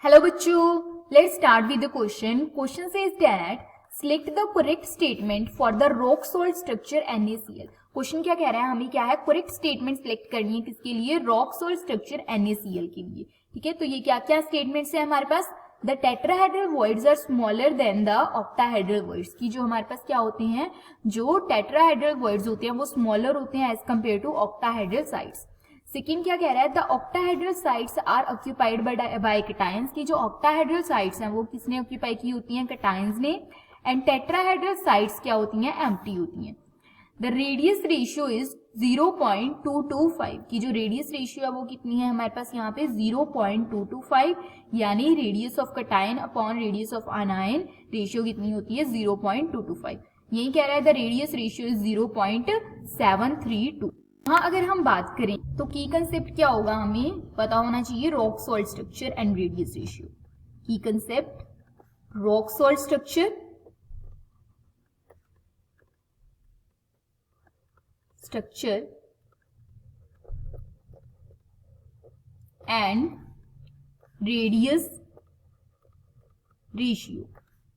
Hello बच्चों, let's start with the question. Question says that select the correct statement for the rock salt structure NaCl. Question क्या कह रहा है, हमें क्या है, करेक्ट स्टेटमेंट सिलेक्ट करनी है किसके लिए, रॉक सॉल्ट स्ट्रक्चर NaCl के लिए. ठीक है, तो ये क्या क्या स्टेटमेंट्स है हमारे पास. The tetrahedral voids are smaller than the octahedral voids. की जो हमारे पास क्या होते हैं, जो टेट्राहेड्रल वॉइड्स होते हैं वो स्मॉलर होते हैं as compare to octahedral sides. Second क्या कह रहा है, the octahedral sites are occupied by cations. की जो ऑक्टाहेड्रल साइट्स हैं वो किसने ऑक्यूपाई की होती हैं, कैटायंस ने. एंड टेट्राहेड्रल साइट्स क्या होती हैं, एम्प्टी होती हैं. The radius ratio is 0.225. की जो रेडियस रेशियो है वो कितनी है हमारे पास यहाँ पे 0.225, यानी radius of cation upon radius of anion ratio कितनी होती है 0.225. यही कह रहा है द रेडियस रेशियो इज 0.732. हाँ, अगर हम बात करें तो की कंसेप्ट क्या होगा, हमें पता होना चाहिए rock salt structure and radius ratio. की concept rock salt structure and radius ratio.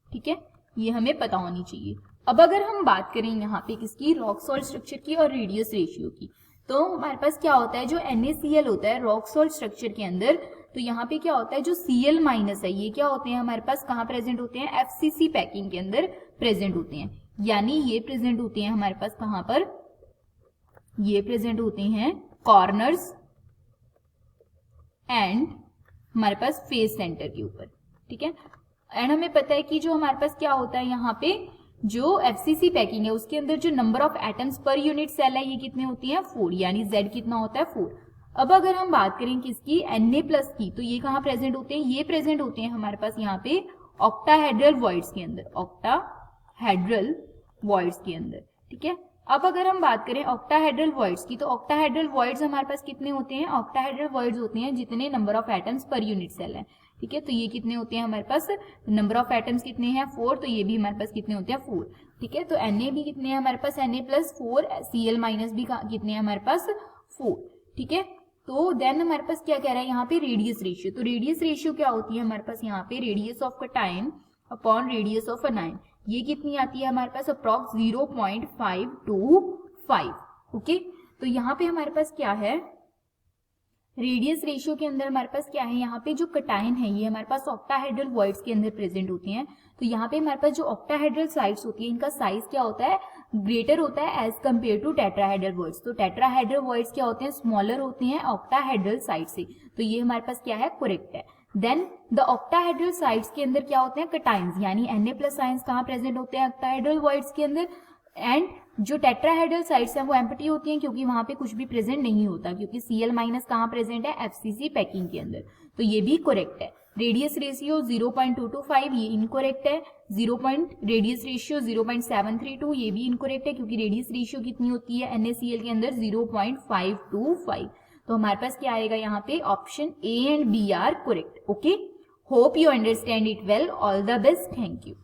ठीक है, ये हमें पता होनी चाहिए. अब अगर हम बात करें यहाँ पे किसकी, रॉक सॉल्ट स्ट्रक्चर की और रेडियस रेशियो की, तो हमारे पास क्या होता है, जो NaCl होता है रॉक सॉल्ट स्ट्रक्चर के अंदर, तो यहाँ पे क्या होता है, जो Cl माइनस है ये क्या होते हैं हमारे पास, कहाँ प्रेजेंट होते हैं, FCC पैकिंग के अंदर प्रेजेंट होते हैं. यानी ये प्रेजेंट होते हैं हमारे पास कहाँ पर, ये प्रेजेंट होते हैं कॉर्नर्स एंड हमारे पास फेस सेंटर के ऊपर. ठीक है, एंड हमें पता है कि जो हमारे पास क्या होता है यहाँ पे, जो FCC पैकिंग है उसके अंदर जो number of atoms per unit cell है ये कितने होती हैं, 4, यानी Z कितना होता है 4. अब अगर हम बात करें किसकी, Na+ की, तो ये कहाँ प्रेजेंट होते हैं, ये प्रेजेंट होते हैं हमारे पास यहाँ पे ऑक्टाहेड्रल वॉइड्स के अंदर, ऑक्टाहेड्रल वॉइड्स के अंदर. ठीक है, अब अगर हम बात करें ऑक्टाहेड्रल वॉइड्स की, तो ऑक्टाहेड्रल वॉइड्स हमारे पास कितने होते हैं, ऑक्टाहेड्रल वॉइड्स होते हैं जितने number of atoms per unit cell है. ठीक है, तो ये कितने होते हैं हमारे पास, नंबर ऑफ एटम्स कितने हैं 4, तो ये भी हमारे पास कितने होते हैं 4. ठीक है, तो Na भी कितने हैं हमारे पास, Na+4, Cl- भी कितने हैं हमारे पास 4. ठीक है, तो देन हमारे पास क्या कह रहा है यहाँ पे, रेडियस रेशियो. तो रेडियस रेशियो क्या होती है हमारे पास यहाँ पे, radius of cation upon radius of अनायन. ये कितनी आती है हमारे पास, अप्रॉक्स 0.525. ओके, तो यहाँ पे हमारे पास क्या है, रेडियस रेशियो के अंदर हमारे पास क्या है, यहाँ पे जो कैटायन है ये हमारे पास ऑक्टाहेड्रल वॉइड्स के अंदर प्रेजेंट होती हैं. तो यहाँ पे हमारे पास जो ऑक्टाहेड्रल साइट्स होती है इनका साइज क्या होता है, ग्रेटर होता है as compare to tetrahedral voids. तो टेट्राहेड्रल वॉइड्स क्या होते हैं, स्मॉलर होते हैं ऑक्टाहेड्रल साइट से. तो ये हमारे पास क्या है, करेक्ट है. देन द ऑक्टाहेड्रल साइट्स के अंदर क्या होते हैं, कैटायंस, यानी Na+ आयंस कहाँ प्रेजेंट होते हैं, ऑक्टाहेड्रल वॉइड्स के अंदर. एंड जो टेट्राहेड्रल साइट्स हैं वो एम्प्टी होती हैं क्योंकि वहां पे कुछ भी प्रेजेंट नहीं होता, क्योंकि Cl- कहाँ प्रेजेंट है, FCC पैकिंग के अंदर. तो ये भी करेक्ट है. रेडियस रेशियो 0.225 ये इनकरेक्ट है. रेडियस रेशियो 0.732 ये भी इनकरेक्ट है क्योंकि रेडियस रेशियो कितनी होती है NaCl के अंदर 0.525. तो हमारे पास क्या आएगा यहाँ पे, option A and B are correct. Okay, hope you understand it well. All the best, thank you.